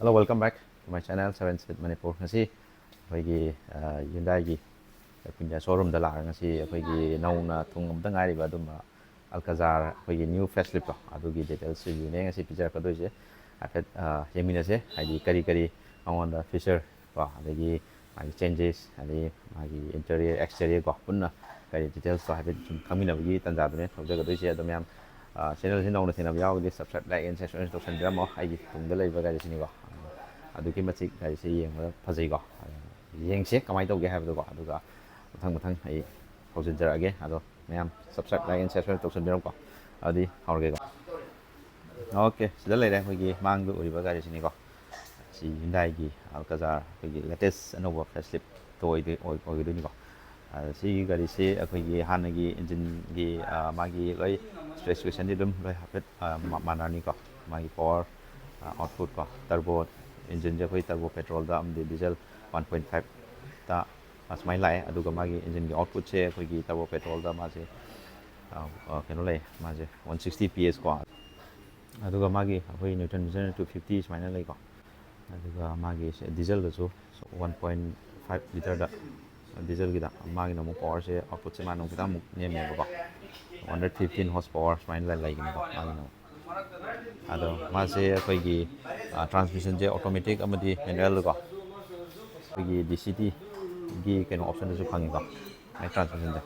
Hello, welcome back to my channel 7 Speed Manipur. Ngasi akhoi Hyundai gi punya showroom da la ngasi akhoi nauna thungam da ngai ba dum Alcazar akhoi new facelift to adugi details review ne ngasi picture ka doise afet yemina se haidi kari on the feature ko adagi magi changes adi magi interior exterior ko punna kari details to afet kamina gi tanja dune thobja ka doise adum yam channel hin nauna thina yaw gi subscribe like and share to send demo ai tungda leiba ga sini ko adugi matik kai se yeng phajai ko yeng se kamai tawge haibdo ko aduga mathang ai hojin jarage ado mayam subscribe like and share to send demo ko adi haurge ko okay sida leire hoigi mangdu uriba gari sini ko si Hyundai gi Alcazar hoigi latest anova facelift toy de oi de ni ko si gari se akhoi hanagi engine gi magi loi specification di dum loi hapet manani ko magi power output ko turbo engine je khoi turbo petrol da amde diesel 1.5 ta asmai lai aduga magi engine gi output che khoi gi turbo petrol da ma je keno lai ma je 160 ps ko aduga magi khoi newton meter 250 asmai lai ko aduga magi diesel da so 1.5 liter da diesel gi da magi no power se output se ma no kita mu ne me ko 115 horsepower asmai lai gi ko magi no ado mase khoi gi transmission je automatic amadi manual ko khoi gi DCT gi keno option su phangi ko mai transmission je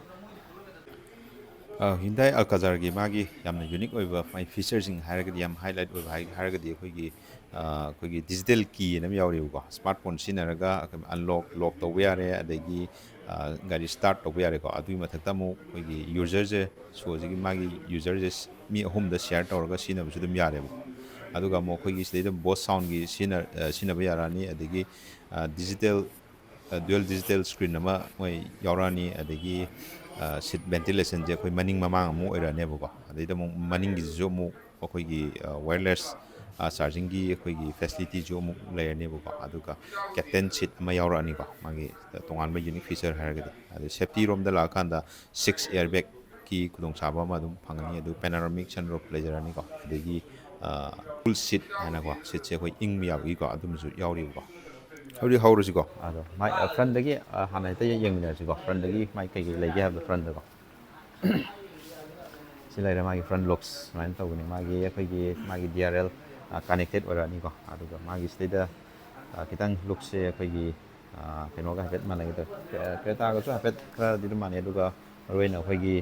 Hyundai Alcazar gi magi yamna unique oiba mai features sing haragadi yam highlight oiba haragadi khoi gi digital key nam yawri ko smartphone sinaraga unlock lock to yare adagi gari start to yare ko adui mathakta mu khoi gi user je so ji magi user je mi ahum da share tawraga sinabu su dum yare aduga mo khoi gi sida boss sound gi sina yarani adagi digital dual digital screen ama moi yaurani adagi seat ventilation je khoi maning mamang mu oirane bo adai mo maning gi jo mu khoi gi wireless charging gi khoi gi facility jo mu layane bo aduga captain seat ama yaurani ko magi tongan ba unique feature haragadi adu safety rom da la kanda 6 airbag ki kudong chaba ma dum phangani adu panoramic sunroof layarani ko adagi full seat hana ko seat je khoi ing mi yawi ko adum su yauri ko hori haurusi ko ado mai front dagi hanai te yeng mina si ko front dagi mai kai lagi have the front ko silai mai front looks mai tau ni magi khoi gi magi DRL connected ora ni ko aduga magi state kitang looks se khoi gi keno ga het mana gitu kereta ko su het kra di mana aduga roina khoi gi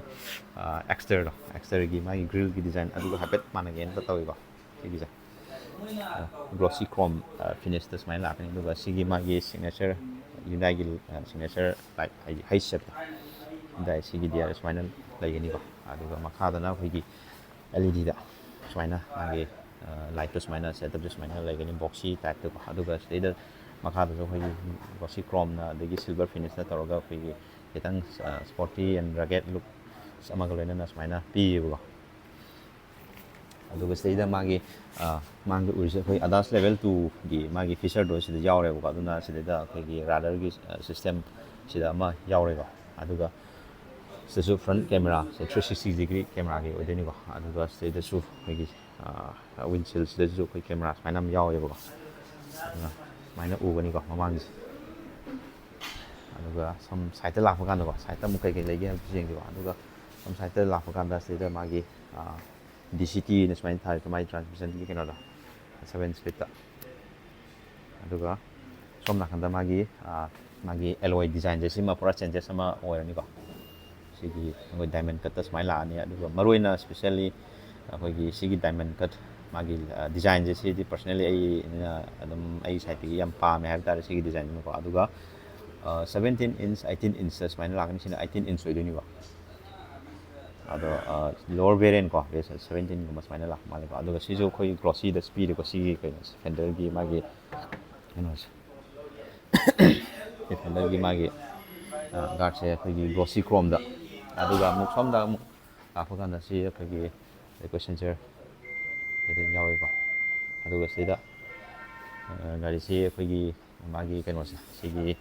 exterior gi magi grill gi design aduga het mana gen ta tau ko gi glossy chrome finish this main lap ni duga sigi magi signature Hyundai gi signature like high shape dai sigi dia final lai ni ko aduga makha da na khoi LED da smaina magi light to smaina setup just smaina lai ni boxy type to aduga sida makha da khoi glossy chrome na degi silver finish na toroga khoi kitang sporty and rugged look samaga lena na smaina pi ko aduga sida magi mangdu urse khoi adas level 2 gi magi feature do sida yawre ko aduna sida da khoi gi radar gi system sida ma yawre ko aduga sida front camera 360 degree camera gi odeni ko aduga sida su khoi gi windshield sida su khoi camera maina yawre ko maina ugani ko mamang aduga some side la fa kan ko side mu kai legi jing ko aduga some side la fa kan da sida magi DCT na smain thai to my transmission gi kenoda 7 speed ta aduga somna khanda magi alloy design je sima pura changes sama oirani ko sigi ngoi diamond cut ta smain la ani aduga maruina especially khoi gi sigi diamond cut magi design je si personally ai adum ai side gi yam pa me have tar sigi design ko aduga 17 inch 18 inch smain la ni sina 18 inch oidoni ko ado lower variant ko 17 ko mas final la mali ko ado si jo khoi glossy the speed ko si kai fender gi magi enos fender gi magi guard se khoi gi glossy chrome da ado ga muk som da afa kan da si khoi gi equation chair de yawi ko ado ga si da gari si khoi gi magi kenos si gi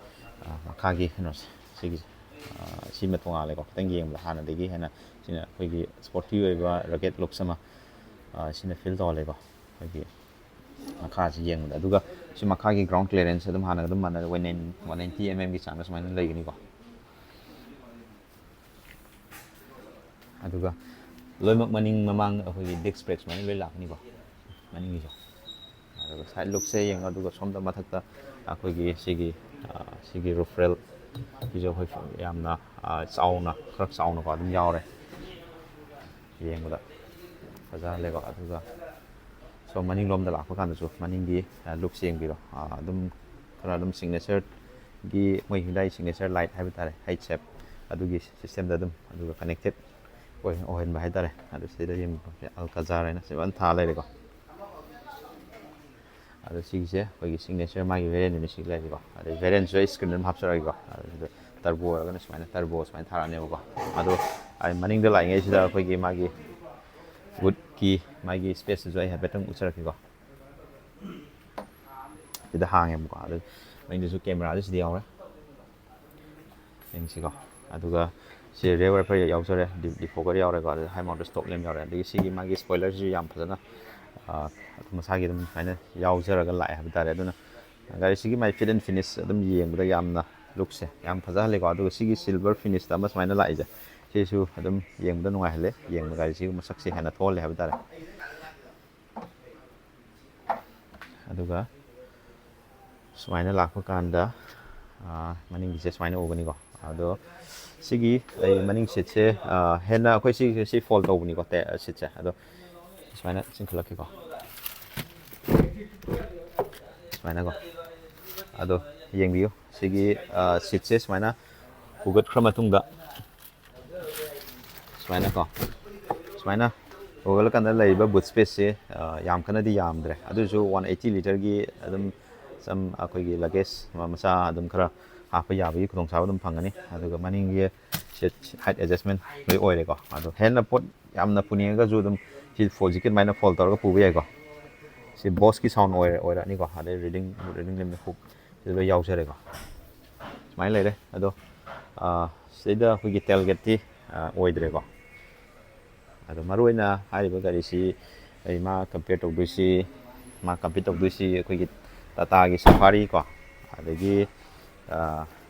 makha gi kenos si gi si ma tonga le ko tang yeng la hana de gi hana sina khoi sporty oiba rugged look sama sina feel to le ko khoi ꯃꯈꯥꯁꯤ ꯌꯦꯡꯕꯗ ꯑꯗꯨꯒ ꯁꯤ ꯃꯈꯥꯒꯤ ground clearance ꯑꯗꯨꯝ ꯍꯥꯟꯅ ꯑꯗꯨꯝ ꯃꯥꯟꯅꯔꯦ 190 mm ꯒꯤ ꯆꯥꯡꯗ ꯁꯨꯃꯥꯏꯅ ꯂꯩꯒꯅꯤꯀꯣ ꯑꯗꯨꯒ ꯂꯣꯏꯅꯃꯛ ꯃꯅꯤꯡ ꯃꯃꯥꯡ ꯑꯩꯈꯣꯏꯒꯤ ꯗꯤꯁꯛ ꯕ꯭ꯔꯦꯛ ꯁꯨꯃꯥꯏꯅ ꯂꯣꯏ ꯂꯥꯛꯀꯅꯤꯀꯣ ꯃꯅꯤꯡꯒꯤꯁꯨ ꯑꯗꯨꯒ ꯁꯥꯏꯠ ꯂꯨꯛꯁꯦ ꯌꯦꯡꯉꯣ ꯑꯗꯨꯒ ꯁꯣꯝꯗ ꯃꯊꯛꯇ ꯑꯩꯈꯣꯏꯒꯤ ꯁꯤꯒꯤ ꯔꯨꯐ ꯔꯦꯜ ꯁꯤꯁꯨ ꯑꯩꯈꯣই ꯌꯥꯝꯅ ꯆꯥꯎꯅ ꯈꯔ ꯆꯥꯎꯅꯀꯣ ꯑꯗꯨꯝ ꯌꯥꯎꯔꯦ ꯌꯦꯡꯕꯗ ꯐꯖꯍꯜꯂꯦꯀꯣ ꯑꯗꯨꯒ ꯁꯣꯝ ꯃꯅꯤꯡꯂꯣꯝꯗ ꯂꯥꯛꯄ ꯀꯥꯟꯗꯁꯨ ꯃꯅꯤꯡꯒꯤ ꯂꯨꯛꯁ ꯌꯦꯡꯕꯤꯔꯣ ꯑꯗꯨꯝ ꯈꯔ ꯑꯗꯨꯝ ꯁꯤꯒꯅꯦꯆꯔꯒꯤ ꯃꯣꯏ Hyundai ꯁꯤꯒꯅꯦꯆꯔ ꯂꯥꯏꯠ ꯍꯥꯏꯕ ꯇꯥꯔꯦ ꯍꯩꯠ ꯁꯦꯞ ꯑꯗꯨꯒꯤ ꯁꯤꯁꯇꯦꯝꯗ ꯑꯗꯨꯝ ꯑꯗꯨꯒ ꯀꯅꯦꯛꯇꯦꯠ ꯑꯣꯏꯍꯟꯕ ꯍꯥꯏꯇꯥꯔꯦ ꯑꯗꯨ ꯁꯤꯗ ꯌꯦꯡꯕꯤꯔꯣ ꯑꯜꯀꯥꯖꯥꯔ ꯍꯥꯏꯅ ꯐꯖꯅ ꯊꯥ ꯂꯩꯔꯦꯀꯣ ꯑꯗꯣ ꯁꯤꯒꯤꯁꯦ ꯑꯩꯈꯣꯏꯒꯤ ꯁꯤꯒꯅꯦꯆꯔ ꯃꯥꯒꯤ ꯚꯦꯔꯤꯌꯟ ꯁꯤ ꯂꯩꯔꯦꯀꯣ ꯑꯗꯩ ꯚꯦꯔꯤꯌꯟꯁꯨ ꯑꯩ ꯁ꯭ꯀ꯭ꯔꯤꯟ ꯑꯗꯨꯝ ꯍꯥꯞꯆꯔꯛꯒꯦꯀꯣ ꯑꯗꯨꯗ ꯇꯔꯕꯣ ꯑꯣꯏꯔꯒꯅ ꯁꯨꯃꯥꯏꯅ ꯇꯔꯕꯣ ꯁꯨꯃꯥꯏꯅ ꯊꯥꯔꯛꯑꯅꯦꯕꯀꯣ ꯑꯗꯣ ꯃꯅꯤꯡꯗ ꯂꯥꯛꯏꯉꯩꯁꯤꯗ ꯑꯩꯈꯣꯏꯒꯤ ꯃꯥꯒꯤ ꯋꯨꯠꯀꯤ ꯃꯥꯒꯤ ꯁ꯭ꯄꯦꯁꯇꯨꯁꯨ ꯑꯩ ꯍꯥꯏꯐꯦꯠꯇꯪ ꯎꯠꯆꯔꯛꯀꯦꯀꯣ ꯁꯤꯗ ꯍꯥꯡꯉꯦꯕꯀꯣ ꯑꯗꯨ ꯃꯅꯤꯡꯗꯁꯨ ꯀꯦꯃꯦꯔꯥꯁꯨ ꯁꯤꯗ ꯌꯥꯎꯔꯦ ꯌꯦꯡꯁꯤꯀꯣ ꯑꯗꯨꯒ ꯁꯤ ꯔꯦꯌꯔ ꯋꯥꯏꯄꯔ ꯌꯥꯎꯖꯔꯦ ꯗꯤꯐꯣꯒꯔ ꯌꯥꯎꯔꯦꯀꯣ ꯑꯗꯨ ꯍꯥꯏ ꯃꯥꯎꯟꯇꯦड ꯁ꯭ꯇꯣꯞ ꯂꯦꯝ ꯌꯥꯎꯔꯦ ꯑꯗꯒꯤ ꯁꯤꯒꯤ ꯃꯥꯒꯤ ꯁ꯭ꯄꯣꯏꯂꯔꯁꯤꯁꯨ ꯌꯥꯝ ꯐꯖꯅ ꯃꯁꯥꯒꯤ ꯑꯗꯨꯝ ꯁꯨꯃꯥꯏꯅ ꯌꯥꯎꯖꯔꯒ ꯂꯥꯛꯑꯦ ꯍꯥꯏꯕ ꯇꯥꯔꯦ ꯑꯗꯨꯅ ꯒꯥꯔꯤꯁꯤꯒꯤ ꯃꯥꯏ ꯐꯤꯠ ꯑꯦꯟ ꯐꯤꯅꯤꯁ ꯑꯗꯨꯝ ꯌꯦꯡꯕꯗ ꯌꯥꯝꯅ ꯂꯨꯛꯁꯦ ꯌꯥꯝ ꯐꯖꯍꯜꯂꯦꯀꯣ ꯑꯗꯨꯒ ꯁꯤꯒꯤ ꯁꯤꯜꯚꯔ ꯐꯤꯅꯤꯁꯇ ꯑꯃ ꯁꯨꯃꯥꯏꯅ ꯂꯥꯛꯏꯁꯦ ꯁꯤꯁꯨ ꯑꯗꯨꯝ ꯌꯦꯡꯕꯗ ꯅꯨꯡꯉꯥꯏꯍꯜꯂꯦ ꯌꯦꯡꯕ ꯒꯥꯔꯤꯁꯤꯒꯤ ꯃꯁꯛꯁꯦ ꯍꯦꯟꯅ ꯊꯣꯛꯍꯜꯂꯦ ꯍꯥꯏꯕ ꯇꯥꯔꯦ ꯑꯗꯨꯒ ꯁꯨꯃꯥꯏꯅ ꯂꯥꯛꯄ ꯀꯥꯟꯗ ꯃꯅꯤꯡꯒꯤꯁꯦ ꯁꯨꯃꯥꯏꯅ ꯎꯒꯅꯤꯀꯣ ꯑꯗꯣ ꯁꯤꯒꯤ ꯑꯩ ꯃꯅꯤꯡ ꯁꯤꯠꯁꯦ ꯍꯦꯟꯅ ꯑꯩꯈꯣꯏ ꯁꯤ ꯐꯣꯜ ꯇꯧꯕꯅꯤꯀꯣ ꯁꯤꯠꯁꯦ ꯑꯗꯣ ꯁꯨꯃꯥꯏꯅ ꯆꯤꯡꯈꯠꯂꯛꯀꯦꯀꯣ ꯁꯨꯃꯥꯏꯅꯀꯣ ꯑꯗꯣ ꯌꯦꯡꯕꯤꯌꯨ ꯁꯤꯒꯤ ꯁꯤꯠꯁꯦ ꯁꯨꯃꯥꯏꯅ ꯍꯨꯒꯠꯈ꯭ꯔ ꯃꯇꯨꯡꯗ ꯁꯨꯃꯥꯏꯅꯀꯣ ꯁꯨꯃꯥꯏꯅ ꯍꯧꯒꯠꯂꯀꯥꯟꯗ ꯂꯩꯔꯤꯕ ꯕꯨꯠ ꯁ꯭ꯄꯦꯁꯁꯦ ꯌꯥꯝ ꯀꯟꯅꯗꯤ ꯌꯥꯝꯗ꯭ꯔꯦ ꯑꯗꯨꯁꯨ 180 ꯂꯤꯇꯔꯒꯤ ꯑꯗꯨꯝ ꯑꯩꯈꯣꯏꯒꯤ ꯂꯒꯦꯖ ꯃꯆꯥ ꯑꯗꯨꯝ ꯈꯔ ꯍꯥꯞꯄ ꯌꯥꯕꯒꯤ ꯈꯨꯗꯣꯡꯆꯥꯕ ꯑꯗꯨꯝ ꯐꯪꯒꯅꯤ ꯑꯗꯨꯒ ꯃꯅꯤꯡꯒꯤ ꯁꯤꯠ ꯍꯥꯏꯠ ꯑꯦꯗꯖꯁꯃꯦꯟ ꯂꯣꯏ ꯑꯣꯏꯔꯦꯀꯣ ꯑꯗꯣ ꯍꯦꯟꯅ ꯄꯣꯠ ꯌꯥꯝꯅ ꯄꯨꯅꯤꯡꯉꯒꯁꯨ ꯑꯗꯨꯝ ꯁꯤ ꯖꯤꯀꯦꯠ ꯑꯗꯨꯃꯥꯏꯅ ꯐꯣꯜ ꯇꯧꯔꯒ ꯄꯨꯕ ꯌꯥꯏꯀꯣ ꯁꯤ ꯕꯣꯁꯀꯤ ꯁꯥꯎꯟ ꯑꯣꯏꯔꯛꯑꯅꯤꯀꯣ ꯑꯗꯩ ꯔꯤꯗꯤꯡ ꯂꯦꯝꯗ ꯍꯨꯛ ꯁꯤꯗ ꯂꯣꯏ ꯌꯥꯎꯖꯔꯦꯀꯣ ꯁꯨꯃꯥꯏꯅ ꯂꯩꯔꯦ ꯑꯗꯣ ꯁꯤꯗꯩꯗ ꯑꯩꯈꯣꯏꯒꯤ ꯇꯦꯜꯒꯦꯠꯇꯤ ꯑꯣꯏꯗ꯭ꯔꯦꯀꯣ ꯑꯗꯣ ꯃꯔꯨꯑꯣꯏꯅ ꯍꯥꯏꯔꯤꯕ ꯒꯥꯔꯤꯁꯤ ꯃꯥ ꯀꯝꯄꯤꯌꯔ ꯇꯧꯗꯣꯏꯁꯤ ꯃꯥ ꯀꯝꯄꯤꯠ ꯇꯧꯗꯣꯏꯁꯤ ꯑꯩꯈꯣꯏꯒꯤ ꯇꯥꯇꯥꯒꯤ ꯁꯐꯥꯔꯤ ꯀꯣ ꯑꯗꯒꯤ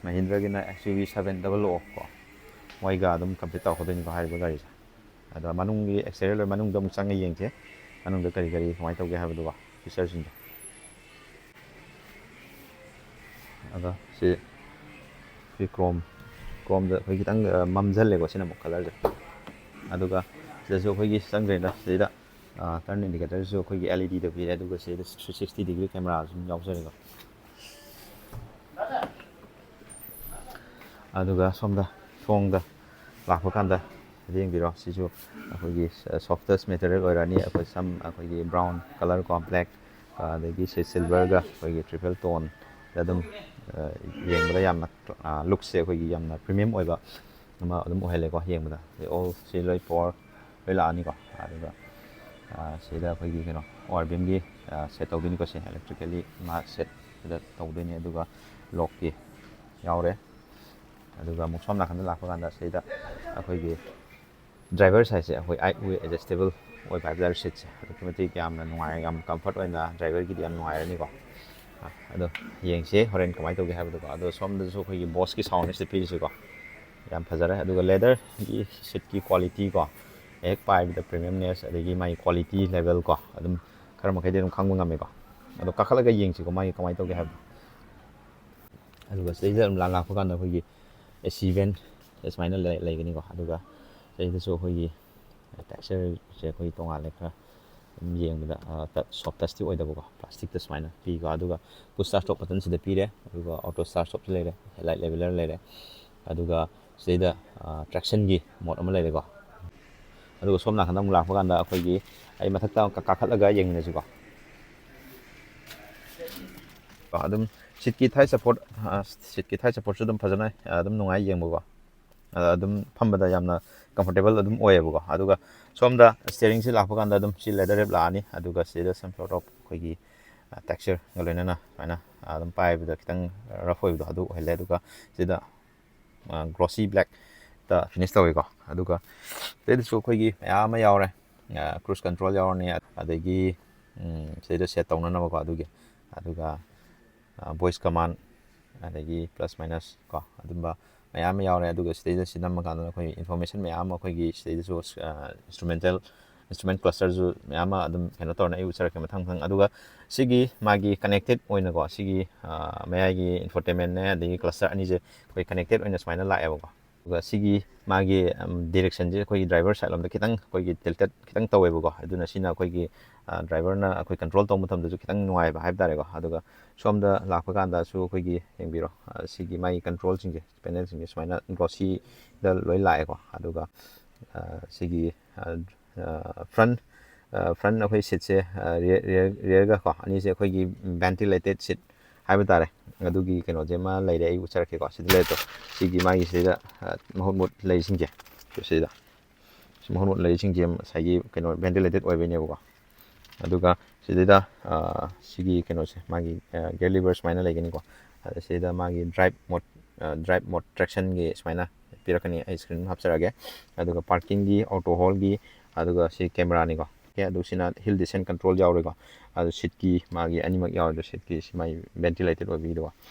ꯃꯍꯤꯟꯗ꯭ꯔꯒꯤꯅ XUV 700 ꯀꯣ ꯃꯣꯏꯒ ꯑꯗꯨꯝ ꯀꯝꯄꯤꯠ ꯇꯧꯔꯛꯀꯗꯣꯏꯅꯤꯀꯣ ꯍꯥꯏꯔꯤꯕ ꯒꯥꯔꯤꯁꯦ ꯑꯗꯣ ꯃꯅꯨꯡꯒꯤ ꯑꯦꯛꯁꯇꯦꯔꯤꯌꯔ ꯃꯅꯨꯡꯗ ꯑꯃꯨꯛ ꯆꯪꯉ ꯌꯦꯡꯁꯦ ꯃꯅꯨꯡꯗ ꯀꯔꯤ ꯀꯃꯥꯏꯅ ꯇꯧꯒꯦ ꯍꯥꯏꯕꯗꯨꯀꯣ ꯐꯤꯆꯔꯁꯤꯡꯗꯣ ꯑꯗꯣ ꯁꯤ ꯀ꯭ꯔꯣꯝꯗ ꯑꯩꯈꯣꯏ ꯈꯤꯇꯪ ꯃꯝꯁꯤꯜꯂꯦꯀꯣ ꯁꯤꯅ ꯑꯃꯨꯛ ꯀꯂꯔꯁꯦ ꯑꯗꯨꯒ ꯁꯤꯗꯁꯨ ꯑꯩꯈꯣꯏꯒꯤ ꯆꯪꯈ꯭ꯔꯦꯅ ꯁꯤꯗꯩꯗ ꯇꯔꯟ ꯏꯟꯗꯤꯀꯦꯇꯔꯁꯨ ꯑꯩꯈꯣꯏꯒꯤ LED ꯗ ꯄꯤꯔꯦ ꯑꯗꯨꯒ ꯁꯤꯗ 360 ꯗꯤꯒ꯭ꯔꯤ ꯀꯦꯃꯦꯔꯥꯁꯨ ꯑꯗꯨꯝ ꯌꯥꯎꯖꯔꯦꯀꯣ ꯑꯗꯨꯒ ꯁꯣꯝꯗ ꯊꯣꯡꯗ ꯂꯥꯛꯄ ꯀꯥꯟꯗ ꯌꯦꯡꯕꯤꯔꯣ ꯁꯤꯁꯨ ꯑꯩꯈꯣꯏꯒꯤ ꯁꯣꯐꯇꯦꯁ ꯃꯦꯇꯔꯤꯌꯦꯜ ꯑꯣꯏꯔꯛꯑꯅꯤ ꯑꯩꯈꯣꯏꯒꯤ ꯕ꯭ꯔꯥꯎꯟ ꯀꯂꯔ ꯀꯣ ꯕ꯭ꯂꯦꯛ ꯑꯗꯒꯤ ꯁꯤꯜꯚꯔꯒ ꯑꯩꯈꯣꯏꯒꯤ ꯇ꯭ꯔꯤꯄꯜ ꯇꯣꯟꯗ ꯑꯗꯨꯝ ꯌꯦꯡꯕꯗ ꯌꯥꯝꯅ ꯂꯨꯛꯁꯦ ꯑꯩꯈꯣꯏꯒꯤ ꯌꯥꯝꯅ ꯄ꯭ꯔꯤꯃꯤꯌꯝ ꯑꯣꯏꯕ ꯑꯃ ꯑꯗꯨꯝ ꯑꯣꯏꯍꯜꯂꯦꯀꯣ ꯌꯦꯡꯕꯗ ꯑꯣꯜ ꯁꯤ ꯂꯣꯏ ꯄꯋꯥꯔ ꯂꯣꯏ ꯂꯥꯛꯑꯅꯤꯀꯣ ꯑꯗꯨꯒ ꯁꯤꯗ ꯑꯩꯈꯣꯏꯒꯤ ꯑꯣꯔ ꯕꯤꯝꯒꯤ ꯁꯦꯠ ꯇꯧꯗꯣꯏꯅꯤꯀꯣ ꯁꯤ ꯑꯦꯂꯦꯛꯇ꯭ꯔꯤꯀꯦꯜꯂꯤ ꯃꯥ ꯁꯦꯠ ꯁꯤꯗ ꯇꯧꯗꯣꯏꯅꯤ ꯑꯗꯨꯒ ꯂꯣꯛꯀꯤ ꯌꯥꯎꯔꯦ ꯑꯗꯨꯒ ꯑꯃꯨꯛ ꯁꯣꯝ ꯅꯥꯀꯟꯗ ꯂꯥꯛꯄ ꯀꯥꯟꯗ ꯁꯤꯗ ꯑꯩꯈꯣꯏꯒꯤ ꯗ꯭ꯔꯥꯏꯚꯔ ꯁꯥꯏꯠꯁꯦ ꯑꯩꯈꯣꯏ 8 ꯋꯦ ꯑꯦꯗꯖꯁꯇꯦꯕꯜ ꯑꯣꯏꯕ ꯍꯥꯏꯕ ꯇꯥꯔꯦ ꯁꯤꯠꯁꯦ ꯑꯗꯨꯛꯀꯤ ꯃꯇꯤꯛ ꯌꯥꯝꯅ ꯅꯨꯡꯉꯥꯏ ꯌꯥꯝ ꯀꯝꯐꯔꯠ ꯑꯣꯏꯅ ꯗ꯭ꯔꯥꯏꯚꯔꯒꯤꯗꯤ ꯌꯥꯝ ꯅꯨꯡꯉꯥꯏꯔꯅꯤꯀꯣ ꯑꯗꯣ ꯌꯦꯡꯁꯦ ꯍꯣꯔꯦꯟ ꯀꯃꯥꯏꯅ ꯇꯧꯒꯦ ꯍꯥꯏꯕꯗꯣꯀꯣ ꯑꯗꯣ ꯁꯣꯝꯗꯁꯨ ꯑꯩꯈꯣꯏꯒꯤ ꯕꯣꯁꯀꯤ ꯁꯥꯎꯟ ꯁꯤꯗ ꯄꯤꯔꯤꯁꯤꯀꯣ ꯌꯥꯝ ꯐꯖꯔꯦ ꯑꯗꯨꯒ ꯂꯦꯗꯔꯒꯤ ꯁꯤꯠꯀꯤ ꯀ꯭ꯋꯥꯂꯤꯇꯤ ꯀꯣ ꯍꯦꯛ ꯄꯥꯏꯕꯗ ꯄ꯭ꯔꯤꯃꯤꯌꯝꯅꯦꯁ ꯑꯗꯒꯤ ꯃꯥꯒꯤ ꯀ꯭ꯋꯥꯂꯤꯇꯤ ꯂꯦꯚꯦꯜ ꯀꯣ ꯑꯗꯨꯝ ꯈꯔ ꯃꯈꯩꯗꯤ ꯑꯗꯨꯝ ꯈꯪꯕ ꯉꯝꯃꯦꯀꯣ ꯑꯗꯣ ꯀꯥꯈꯠꯂꯒ ꯌꯦꯡꯁꯤꯀꯣ ꯃꯥꯒꯤ ꯀꯃꯥꯏꯅ ꯇꯧꯒꯦ ꯍꯥꯏꯕꯗꯣ ꯑꯗꯨꯒ ꯁꯤꯗꯩꯗ ꯑꯗꯨꯝ ꯂꯥꯛꯄ ꯀꯥꯟꯗ ꯑꯩꯈꯣꯏꯒꯤ AC ꯚꯦꯟ ꯁꯨꯃꯥꯏꯅ ꯂꯩꯒꯅꯤꯀꯣ ꯑꯗꯨꯒ ꯁꯤꯗꯩꯗꯁꯨ ꯑꯩꯈꯣꯏꯒꯤ ꯇꯦꯛꯁꯆꯔꯁꯦ ꯑꯩꯈꯣꯏ ꯇꯣꯉꯥꯜꯂꯦ ꯈꯔ ꯑꯗꯨꯝ ꯌꯦꯡꯕꯗ ꯁꯣꯐ ꯇꯆꯇꯤ ꯑꯣꯏꯗꯕꯀꯣ ꯄ꯭ꯂꯥꯁꯇꯤꯛꯇ ꯁꯨꯃꯥꯏꯅ ꯄꯤꯀꯣ ꯑꯗꯨꯒ ꯄꯨꯁ ꯁ꯭ꯇꯥꯔꯠ ꯁ꯭ꯇꯣꯞ ꯕꯇꯟ ꯁꯤꯗ ꯄꯤꯔꯦ ꯑꯗꯨꯒ ꯑꯣꯇꯣ ꯁ꯭ꯇꯥꯔꯠ ꯁ꯭ꯇꯣꯞꯁꯨ ꯂꯩꯔꯦ ꯍꯦꯗꯂꯥꯏꯠ ꯂꯦꯕꯦꯂꯔ ꯂꯩꯔꯦ ꯑꯗꯨꯒ ꯁꯤꯗꯩꯗ ꯇ꯭ꯔꯦꯛꯁꯟꯒꯤ ꯃꯣꯠ ꯑꯃ ꯂꯩꯔꯦꯀꯣ ꯑꯗꯨꯒ ꯁꯣꯝ ꯅꯥꯀꯟꯗ ꯑꯃꯨꯛ ꯂꯥꯛꯄ ꯀꯥꯟꯗ ꯑꯩꯈꯣꯏꯒꯤ ꯑꯩ ꯃꯊꯛꯇ ꯀꯥꯈꯠꯂꯒ ꯌꯦꯡꯃꯤꯟꯅꯁꯤꯀꯣ ꯑꯗꯨꯝ ꯁꯤꯠꯀꯤ ꯊꯥꯏ ꯁꯞꯄꯣꯔꯠꯁꯨ ꯑꯗꯨꯝ ꯐꯖꯅ ꯑꯗꯨꯝ ꯅꯨꯡꯉꯥꯏ ꯌꯦꯡꯕꯀꯣ ꯑꯗꯨꯝ ꯐꯝꯕꯗ ꯌꯥꯝꯅ ꯀꯝꯐꯣꯔꯇꯦꯕꯜ ꯑꯗꯨꯝ ꯑꯣꯏꯌꯦꯕꯀꯣ ꯑꯗꯨꯒ ꯁꯣꯝꯗ ꯁ꯭ꯇꯤꯌꯔꯤꯡꯁꯤ ꯂꯥꯛꯄ ꯀꯥꯟꯗ ꯑꯗꯨꯝ ꯁꯤ ꯂꯦꯗꯔ ꯔꯦꯞ ꯂꯥꯛꯑꯅꯤ ꯑꯗꯨꯒ ꯁꯤꯗ ꯁꯝ ꯁꯣꯔꯠ ꯑꯣꯐ ꯑꯩꯈꯣꯏꯒꯤ ꯇꯦꯛꯁꯆꯔꯒ ꯂꯣꯏꯅꯅ ꯁꯨꯃꯥꯏꯅ ꯑꯗꯨꯝ ꯄꯥꯏꯕꯗ ꯈꯤꯇꯪ ꯔꯐ ꯑꯣꯏꯕꯗꯣ ꯑꯗꯨ ꯑꯣꯏꯍꯜꯂꯦ ꯑꯗꯨꯒ ꯁꯤꯗ ꯒ꯭ꯂꯣꯁꯤ ꯕ꯭ꯂꯦꯛꯇ ꯐꯤꯅꯤꯁ ꯇꯧꯋꯤꯀꯣ ꯑꯗꯨꯒ ꯁꯤꯗꯩꯗꯁꯨ ꯑꯩꯈꯣꯏꯒꯤ ꯃꯌꯥꯝ ꯑꯃ ꯌꯥꯎꯔꯦ ꯀ꯭ꯔꯨꯖ ꯀꯟꯇ꯭ꯔꯣꯜ ꯌꯥꯎꯔꯅꯤ ꯑꯗꯒꯤ ꯁꯤꯗꯩꯗ ꯁꯦꯠ ꯇꯧꯅꯅꯕꯀꯣ ꯑꯗꯨꯒ ꯚꯣꯏꯁ ꯀꯃꯥꯟ ꯑꯗꯒꯤ ꯄ꯭ꯂꯁ ꯃꯥꯏꯅꯁ ꯀꯣ ꯑꯗꯨꯝꯕ ꯃꯌꯥꯝ ꯑꯃ ꯌꯥꯎꯔꯦ ꯑꯗꯨꯒ ꯁꯤꯗꯩꯗ ꯁꯤ ꯅꯝꯃꯀꯥꯟꯗ ꯑꯩꯈꯣꯏ ꯏꯟꯐꯣꯔꯃꯦꯁꯟ ꯃꯌꯥꯝ ꯑꯃ ꯑꯩꯈꯣꯏꯒꯤ ꯁꯤꯗꯩꯗꯁꯨ ꯏꯟꯁꯇ꯭ꯔꯨꯃꯦꯟ ꯀ꯭ꯂꯁꯇꯔꯁꯨ ꯃꯌꯥꯝ ꯑꯃ ꯑꯗꯨꯝ ꯀꯩꯅꯣ ꯇꯧꯔꯅꯤ ꯑꯩ ꯎꯆꯔꯛꯀꯦ ꯃꯊꯪ ꯑꯗꯨꯒ ꯁꯤꯒꯤ ꯃꯥꯒꯤ ꯀꯅꯦꯛꯇꯦꯠ ꯑꯣꯏꯅꯀꯣ ꯁꯤꯒꯤ ꯃꯌꯥꯏꯒꯤ ꯏꯟꯐꯣꯔꯇꯦꯟꯃꯦꯟꯅꯦ ꯑꯗꯒꯤ ꯀ꯭ꯂꯁꯇꯔ ꯑꯅꯤꯁꯦ ꯑꯩꯈꯣꯏ ꯀꯅꯦꯛꯇꯦꯠ ꯑꯣꯏꯅ ꯁꯨꯃꯥꯏꯅ ꯂꯥꯛꯑꯦꯕꯀꯣ ꯑꯗꯨꯒ ꯁꯤꯒꯤ ꯃꯥꯒꯤ ꯗꯤꯔꯦꯛꯁꯟꯁꯦ ꯑꯩꯈꯣꯏꯒꯤ ꯗ꯭राꯏꯚꯔ ꯁꯥꯏꯠ ꯂꯣꯝꯗ ꯈꯤꯇꯪ ꯑꯩꯈꯣꯏꯒꯤ ꯇꯤꯜꯇꯦꯠ ꯈꯤꯇꯪ ꯇꯧꯋꯦꯕꯀꯣ ꯑꯗꯨꯅ ꯁꯤꯅ ꯑꯩꯈꯣꯏꯒꯤ ꯗ꯭ꯔꯥꯏꯚꯔꯅ ꯑꯩꯈꯣꯏ ꯀꯟꯇ꯭ꯔꯣꯜ ꯇꯧꯕ ꯃꯇꯝꯗꯁꯨ ꯈꯤꯇꯪ ꯅꯨꯡꯉꯥꯏꯕ ꯍꯥꯏꯕ ꯇꯥꯔꯦꯀꯣ ꯑꯗꯨꯒ ꯁꯣꯝꯗ ꯂꯥꯛꯄ ꯀꯥꯟꯗꯁꯨ ꯑꯩꯈꯣꯏꯒꯤ ꯌꯦꯡꯕꯤꯔꯣ ꯁꯤꯒꯤ ꯃꯥꯒꯤ ꯀꯟꯇ꯭ꯔꯣꯜꯁꯤꯡꯁꯦ ꯄꯦꯅꯦꯜꯁꯤꯡꯁꯦ ꯁꯨꯃꯥꯏꯅ ꯒ꯭ꯂꯣꯁꯤꯗ ꯂꯣꯏ ꯂꯥꯛꯑꯦꯀꯣ ꯑꯗꯨꯒ ꯁꯤꯒꯤ ꯐ꯭ꯔꯟ ꯑꯩꯈꯣꯏ ꯁꯤꯠꯁꯦ ꯔꯤꯌꯔꯒꯀꯣ ꯑꯅꯤꯁꯦ ꯑꯩꯈꯣꯏꯒꯤ ꯚꯦꯟꯇꯤꯂꯦꯇꯦꯠ ꯁꯤꯠ ꯍꯥꯏꯕ ꯇꯥꯔꯦ ꯑꯗꯨꯒꯤ ꯀꯩꯅꯣꯁꯦ ꯑꯃ ꯂꯩꯔꯦ ꯑꯩ ꯎꯠꯆꯔꯛꯀꯦꯀꯣ ꯁꯤꯗ ꯂꯩꯔꯦꯗꯣ ꯁꯤꯒꯤ ꯃꯥꯒꯤ ꯁꯤꯗꯩꯗ ꯃꯍꯨꯠ ꯂꯩꯁꯤꯡꯁꯦ ꯁꯤꯗ ꯃꯍꯨꯠ ꯂꯩꯁꯤꯡꯁꯦ ꯉꯁꯥꯏꯒꯤ ꯀꯩꯅꯣ ꯚꯦꯟꯇꯤꯂꯦꯇꯦꯠ ꯑꯣꯏꯕꯩꯅꯦꯕꯀꯣ ꯑꯗꯨꯒ ꯁꯤꯗꯩꯗ ꯁꯤꯒꯤ ꯀꯩꯅꯣꯁꯦ ꯃꯥꯒꯤ ꯒꯤꯌꯔ ꯂꯤꯚꯔ ꯁꯨꯃꯥꯏꯅ ꯂꯩꯒꯅꯤꯀꯣ ꯑꯗ ꯁꯤꯗ ꯃꯥꯒꯤ ꯗ꯭राꯏꯞ ꯃꯣꯠ ꯇ꯭ꯔꯦꯛꯁꯟꯒꯤ ꯁꯨꯃꯥꯏꯅ ꯄꯤꯔꯛꯀꯅꯤ ꯑꯩ ꯁ꯭ꯀ꯭ꯔꯤꯟ ꯍꯥꯞꯆꯔꯛꯑꯒꯦ ꯑꯗꯨꯒ ꯄꯥꯔꯀꯤꯡꯒꯤ ꯑꯣꯇꯣ ꯍꯣꯜꯒꯤ ꯑꯗꯨꯒ ꯁꯤ ꯀꯦꯃꯦꯔꯥꯅꯤꯀꯣ ꯑꯗꯨ ꯁꯤꯅ ꯍꯤꯜ ꯗꯤꯁꯦꯟ ꯀꯟꯇ꯭ꯔꯣꯜ ꯌꯥꯎꯔꯦꯀꯣ ꯑꯗꯨ ꯁꯤꯠꯀꯤ ꯃꯥꯒꯤ ꯑꯅꯤꯃꯛ ꯌꯥꯎꯔꯦ ꯁꯤꯠꯀꯤ ꯁꯤ ꯃꯥꯒꯤ ꯚꯦꯟꯇꯤꯂꯦꯇꯦꯠ ꯑꯣꯏꯕꯒꯤꯗꯣ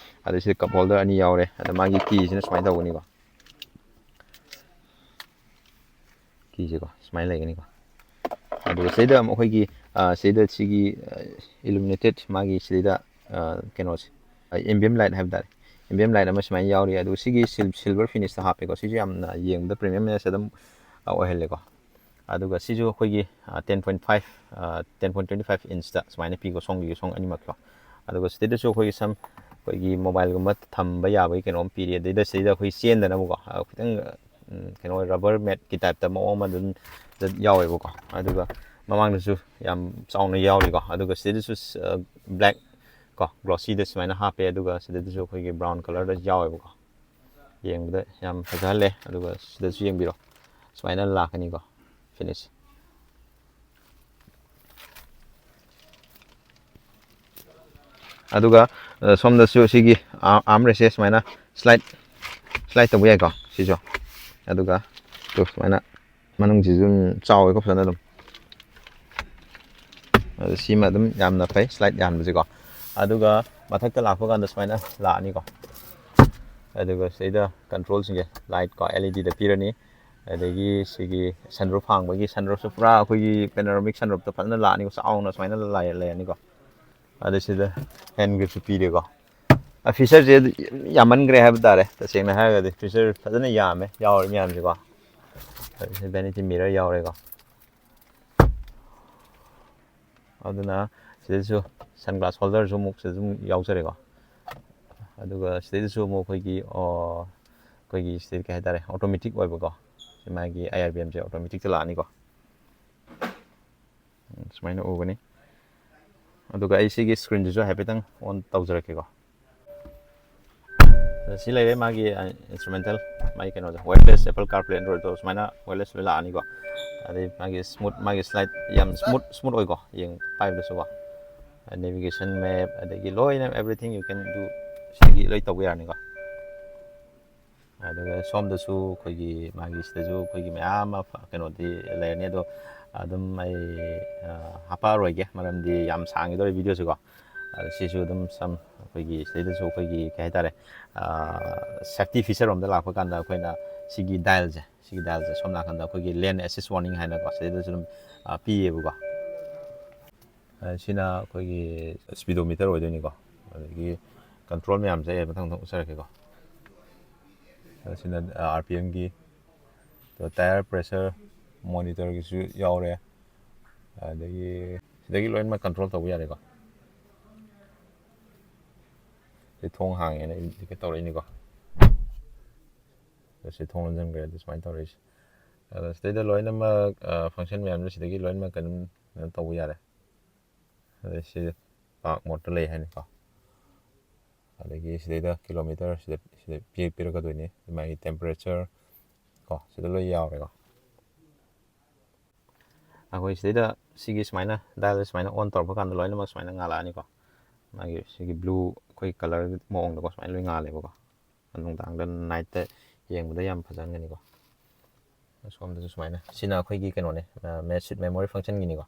ꯑꯗꯨ ꯁꯤꯗ ꯀꯞ ꯍꯣꯜꯗꯔ ꯑꯅꯤ ꯌꯥꯎꯔꯦ ꯑꯗ ꯃꯥꯒꯤ ꯀꯤꯁꯤꯅ ꯁꯨꯃꯥꯏꯅ ꯇꯧꯒꯅꯤꯀꯣ ꯀꯤꯁꯦꯀꯣ ꯁꯨꯃꯥꯏꯅ ꯂꯩꯒꯅꯤꯀꯣ ꯑꯗꯨꯒ ꯁꯤꯗꯩꯗ ꯑꯃꯨꯛ ꯑꯩꯈꯣꯏꯒꯤ ꯁꯤꯗꯩꯗ ꯁꯤꯒꯤ ꯏꯂꯨꯃꯤꯅꯦꯇꯦꯠ ꯃꯥꯒꯤ ꯁꯤꯗꯩꯗ ꯀꯩꯅꯣꯁꯦ ꯑꯦꯝꯕꯤꯌꯝ ꯂꯥꯏꯠ ꯍꯥꯏꯕ ꯇꯥꯔꯦ ꯑꯦꯝꯕꯤꯌꯝ ꯂꯥꯏꯠ ꯑꯃ ꯁꯨꯃꯥꯏꯅ ꯌꯥꯎꯔꯤ ꯑꯗꯨꯒ ꯁꯤꯒꯤ ꯁꯤꯜꯚꯔ ꯐꯤꯅꯤꯁꯇ ꯍꯥꯞꯄꯦꯀꯣ ꯁꯤꯁꯨ ꯌꯥꯝꯅ ꯌꯦꯡꯕꯗ ꯄ꯭ꯔꯤꯃꯤꯌꯝꯅꯦꯁ ꯑꯗꯨꯝ ꯑꯣꯏꯍꯜꯂꯦꯀꯣ ꯑꯗꯨꯒ ꯁꯤꯁꯨ ꯑꯩꯈꯣꯏꯒꯤ 10.25 ꯏꯟꯁꯇ ꯁꯨꯃꯥꯏꯅ ꯄꯤꯀꯣ ꯁꯣꯝꯒꯤ ꯁꯣꯝ ꯑꯅꯤꯃꯛꯀꯣ ꯑꯗꯨꯒ ꯁꯤꯗꯩꯗꯁꯨ ꯑꯩꯈꯣꯏꯒꯤ ꯑꯩꯈꯣꯏꯒꯤ ꯃꯣꯕꯥꯏꯜꯒꯨꯝꯕ ꯊꯝꯕ ꯌꯥꯕꯒꯤ ꯀꯩꯅꯣꯝ ꯄꯤꯔꯤ ꯑꯗꯩꯗ ꯁꯤꯗꯩꯗ ꯑꯩꯈꯣꯏ ꯆꯦꯟꯗꯅꯕꯀꯣ ꯈꯤꯇꯪ ꯀꯩꯅꯣ ꯔꯕꯔ ꯃꯦꯠꯀꯤ ꯇꯥꯏꯞꯇ ꯃꯑꯣꯡ ꯑꯃ ꯑꯗꯨꯝ ꯌꯥꯎꯋꯦꯕꯀꯣ ꯑꯗꯨꯒ ꯃꯃꯥꯡꯗꯁꯨ ꯌꯥꯝ ꯆꯥꯎꯅ ꯌꯥꯎꯔꯤꯀꯣ ꯑꯗꯨꯒ ꯁꯤꯗꯩꯗꯁꯨ ꯕ꯭ꯂꯦꯛ ꯀꯣ ꯒ꯭ꯂꯣꯁꯤꯗ ꯁꯨꯃꯥꯏꯅ ꯍꯥꯞꯄꯦ ꯑꯗꯨꯒ ꯁꯤꯗꯩꯗꯁꯨ ꯑꯩꯈꯣꯏꯒꯤ ꯕ꯭ꯔꯥꯎꯟ ꯀꯂꯔꯗ ꯌꯥꯎꯋꯦꯕꯀꯣ ꯌꯦꯡꯕꯗ ꯌꯥꯝ ꯐꯖꯍꯜꯂꯦ ꯑꯗꯨꯒ ꯁꯤꯗꯁꯨ ꯌꯦꯡꯕꯤꯔꯣ ꯁꯨꯃꯥꯏꯅ ꯂꯥꯛꯀꯅꯤꯀꯣ ꯐꯤꯅꯤꯁ ꯑꯗꯨꯒ ꯁꯣꯝꯗꯁꯨ ꯁꯤꯒꯤ ꯑꯥꯔꯝ ꯔꯦꯁꯁꯦ ꯁꯨꯃꯥꯏꯅ ꯁ꯭ꯂꯥꯏꯠ ꯇꯧꯕ ꯌꯥꯏꯀꯣ ꯁꯤꯁꯨ ꯑꯗꯨꯒ ꯁꯨꯃꯥꯏꯅ ꯃꯅꯨꯡꯁꯤꯁꯨ ꯑꯗꯨꯝ ꯆꯥꯎꯋꯦꯀꯣ ꯐꯖꯅ ꯑꯗꯨꯝ ꯑꯗꯨ ꯁꯤꯃ ꯑꯗꯨꯝ ꯌꯥꯝꯅ ꯐꯩ ꯁ꯭ꯂꯥꯏꯠ ꯌꯥꯟꯕꯁꯦꯀꯣ ꯑꯗꯨꯒ ꯃꯊꯛꯇ ꯂꯥꯛꯄ ꯀꯥꯟꯗ ꯁꯨꯃꯥꯏꯅ ꯂꯥꯛꯑꯅꯤꯀꯣ ꯑꯗꯨꯒ ꯁꯤꯗ ꯀꯟꯇ꯭ꯔꯣꯜꯁꯤꯡꯁꯦ ꯂꯥꯏꯠ ꯀꯣ LEDꯗ ꯄꯤꯔꯅꯤ ꯑꯗꯒꯤ ꯁꯤꯒꯤ ꯁꯟꯔꯨꯞ ꯍꯥꯡꯕꯒꯤ ꯁꯟꯔꯨꯞꯁꯨ ꯄꯨꯔꯥ ꯑꯩꯈꯣꯏꯒꯤ ꯄꯦꯅꯣꯔꯥꯃꯤꯛ ꯁꯟꯔꯨꯞꯇ ꯐꯖꯅ ꯂꯥꯛꯑꯅꯤꯀꯣ ꯆꯥꯎꯅ ꯁꯨꯃꯥꯏꯅ ꯂꯩꯔꯅꯤꯀꯣ ꯑꯗ ꯁꯤꯗ ꯍꯦꯟ ꯒ꯭ꯔꯤꯞꯁꯨ ꯄꯤꯔꯦꯀꯣ ꯐꯤꯆꯔꯁꯦ ꯌꯥꯝꯃꯟꯈ꯭ꯔꯦ ꯍꯥꯏꯕ ꯇꯥꯔꯦ ꯇꯁꯦꯡꯅ ꯍꯥꯏꯔꯒꯗꯤ ꯐꯤꯆꯔ ꯐꯖꯅ ꯌꯥꯝꯃꯦ ꯌꯥꯎꯔꯤ ꯃꯌꯥꯝꯁꯦꯀꯣ ꯚꯦꯅꯤꯇꯤ ꯃꯤꯔꯔ ꯌꯥꯎꯔꯦꯀꯣ ꯑꯗꯨꯅ ꯁꯤꯗꯩꯁꯨ ꯁꯟꯒ꯭ꯂꯥꯁ ꯍꯣꯜꯗꯔꯁꯨ ꯑꯃꯨꯛ ꯁꯤꯗ ꯑꯗꯨꯝ ꯌꯥꯎꯖꯔꯦꯀꯣ ꯑꯗꯨꯒ ꯁꯤꯗꯩꯗꯁꯨ ꯑꯃꯨꯛ ꯑꯩꯈꯣꯏꯒꯤ ꯁꯤꯗꯩ ꯀꯩ ꯍꯥꯏꯇꯥꯔꯦ ꯑꯣꯇꯣꯃꯦꯇꯤꯛ ꯑꯣꯏꯕꯀꯣ ꯃꯥꯒꯤ IRBMꯁꯦ ꯑꯣꯇꯣꯃꯦꯇꯤꯛꯇ ꯂꯥꯛꯑꯅꯤꯀꯣ ꯁꯨꯃꯥꯏꯅ ꯎꯒꯅꯤ ꯑꯗꯨꯒ ꯑꯩ ꯁꯤꯒꯤ ꯁ꯭ꯀ꯭ꯔꯤꯟꯁꯤꯁꯨ ꯍꯥꯏꯐꯦꯠꯇꯪ ꯑꯣꯟ ꯇꯧꯖꯔꯛꯀꯦꯀꯣ ꯁꯤ ꯂꯩꯔꯦ ꯃꯥꯒꯤ ꯏꯟꯁꯇ꯭ꯔꯨꯃꯦꯟꯇꯦꯜ ꯃꯥꯒꯤ ꯀꯩꯅꯣꯗꯣ ꯋꯦꯌꯔꯂꯦꯁ ꯑꯦꯄꯜ ꯀꯥꯔꯄ꯭ꯂꯦ ꯑꯦꯟꯗ꯭ꯔꯣꯏꯗꯇꯣ ꯁꯨꯃꯥꯏꯅ ꯋꯦꯌꯔꯂꯦꯁ ꯂꯣꯏ ꯂꯥꯛꯑꯅꯤꯀꯣ ꯑꯗꯩ ꯃꯥꯒꯤ ꯁ꯭ꯂꯥꯏꯠ ꯌꯥꯝ ꯁ꯭ꯃꯨꯠ ꯑꯣꯏꯀꯣ ꯄꯥꯏꯕꯗꯁꯨꯀꯣ ꯅꯦꯚꯤꯒꯦꯁꯟ ꯃꯦꯞ ꯑꯗꯒꯤ ꯂꯣꯏꯅ ꯑꯦꯕ꯭ꯔꯤꯊꯤꯡ ꯌꯨ ꯀꯦꯟ ꯗꯨ ꯁꯤꯗꯒꯤ ꯂꯣꯏ ꯇꯧꯕ ꯌꯥꯔꯅꯤꯀꯣ ꯑꯗꯨꯒ ꯁꯣꯝꯗꯁꯨ ꯑꯩꯈꯣꯏꯒꯤ ꯃꯥꯒꯤ ꯁꯤꯗꯁꯨ ꯑꯩꯈꯣꯏꯒꯤ ꯃꯌꯥꯝ ꯑꯃ ꯀꯩꯅꯣꯗꯤ ꯂꯩꯔꯅꯤ ꯑꯗꯣ ꯑꯗꯨꯝ ꯑꯩ ꯍꯥꯄꯛꯑꯔꯣꯏꯒꯦ ꯃꯔꯝꯗꯤ ꯌꯥꯝ ꯁꯥꯡꯈꯤꯗꯧꯔꯦ ꯚꯤꯗꯤꯑꯣꯁꯤꯀꯣ ꯁꯤꯁꯨ ꯑꯗꯨꯝ ꯑꯩꯈꯣꯏꯒꯤ ꯁꯤꯗꯩꯗꯁꯨ ꯑꯩꯈꯣꯏꯒꯤ ꯀꯩ ꯍꯥꯏꯇꯥꯔꯦ ꯁꯦꯐꯇꯤ ꯐꯤꯆꯔꯣꯝꯗ ꯂꯥꯛꯄ ꯀꯥꯟꯗ ꯑꯩꯈꯣꯏꯅ ꯁꯤꯒꯤ ꯗꯥꯏꯜꯁꯦ ꯁꯣꯝ ꯅꯥꯀꯟꯗ ꯑꯩꯈꯣꯏꯒꯤ ꯂꯦꯟ ꯑꯦꯁꯤꯁ ꯋꯥꯔꯅꯤꯡ ꯍꯥꯏꯅꯀꯣ ꯁꯤꯗꯩꯗꯁꯨ ꯑꯗꯨꯝ ꯄꯤꯌꯦꯕꯀꯣ ꯁꯤꯅ ꯑꯩꯈꯣꯏꯒꯤ ꯁ꯭ꯄꯤꯗꯣꯃꯤꯇꯔ ꯑꯣꯏꯗꯣꯏꯅꯤꯀꯣ ꯑꯗꯒꯤ ꯀꯟꯇ꯭ꯔꯣꯜ ꯃꯌꯥꯝꯁꯦ ꯑꯩ ꯃꯊꯪ ꯎꯠꯆꯔꯛꯀꯦꯀꯣ ꯁꯤꯅ RPMꯒꯤ ꯇꯥꯌꯔ ꯄ꯭ꯔꯦꯁꯔ ꯃꯣꯅꯤꯇꯔꯒꯤꯁꯨ ꯌꯥꯎꯔꯦ ꯑꯗꯒꯤ ꯁꯤꯗꯒꯤ ꯂꯣꯏꯅꯃꯛ ꯀꯟꯇ꯭ꯔꯣꯜ ꯇꯧꯕ ꯌꯥꯔꯦꯀꯣ ꯁꯤ ꯊꯣꯡ ꯍꯥꯡꯉꯦꯅ ꯏꯟꯗꯤꯀꯦꯠ ꯇꯧꯔꯛꯏꯅꯤꯀꯣ ꯁꯤ ꯊꯣꯡ ꯂꯣꯟꯁꯤꯟꯈ꯭ꯔꯦ ꯁꯨꯃꯥꯏꯅ ꯇꯧꯔꯛꯏꯁꯦ ꯑꯗꯣ ꯁꯤꯗꯩꯗ ꯂꯣꯏꯅꯃꯛ ꯐꯪꯁꯟ ꯃꯌꯥꯝꯁꯦ ꯁꯤꯗꯒꯤ ꯂꯣꯏꯅꯃꯛ ꯀꯩꯅꯣ ꯇꯧꯕ ꯌꯥꯔꯦ ꯑꯗꯩ ꯁꯤ ꯄꯥꯔꯛ ꯃꯣꯠꯇ ꯂꯩ ꯍꯥꯏꯅꯀꯣ ꯑꯗꯒꯤ ꯁꯤꯗꯩꯗ ꯀꯤꯂꯣꯃꯤꯇꯔ ꯁꯤꯗ ꯄꯤꯔꯛꯀꯗꯣꯏꯅꯤ ꯃꯥꯒꯤ ꯇꯦꯝꯄꯔꯦꯆꯔ ꯀꯣ ꯁꯤꯗ ꯂꯣꯏ ꯌꯥꯎꯔꯦꯀꯣ ꯑꯩꯈꯣꯏ ꯁꯤꯗꯩꯗ ꯁꯤꯒꯤ ꯁꯨꯃꯥꯏꯅ ꯗꯥꯏꯜꯗ ꯁꯨꯃꯥꯏꯅ ꯑꯣꯟ ꯇꯧꯔꯛꯄ ꯀꯥꯟꯗ ꯂꯣꯏꯅꯃꯛ ꯁꯨꯃꯥꯏꯅ ꯉꯥꯜꯂꯛꯑꯅꯤꯀꯣ ꯃꯥꯒꯤ ꯁꯤꯒꯤ ꯕ꯭ꯂꯨ ꯑꯩꯈꯣꯏ ꯀꯂꯔ ꯃꯑꯣꯡꯗꯀꯣ ꯁꯨꯃꯥꯏꯅ ꯂꯣꯏ ꯉꯥꯜꯂꯦꯕꯀꯣ ꯅꯨꯡꯗꯥꯡꯗ ꯅꯥꯏꯠꯇ ꯌꯦꯡꯕꯗ ꯌꯥꯝ ꯐꯖꯍꯟꯒꯅꯤꯀꯣ ꯁꯣꯝꯗꯁꯨ ꯁꯨꯃꯥꯏꯅ ꯁꯤꯅ ꯑꯩꯈꯣꯏꯒꯤ ꯀꯩꯅꯣꯅꯦ ꯁꯤꯠ ꯃꯦꯃꯣꯔꯤ ꯐꯪꯁꯟꯒꯤꯅꯤꯀꯣ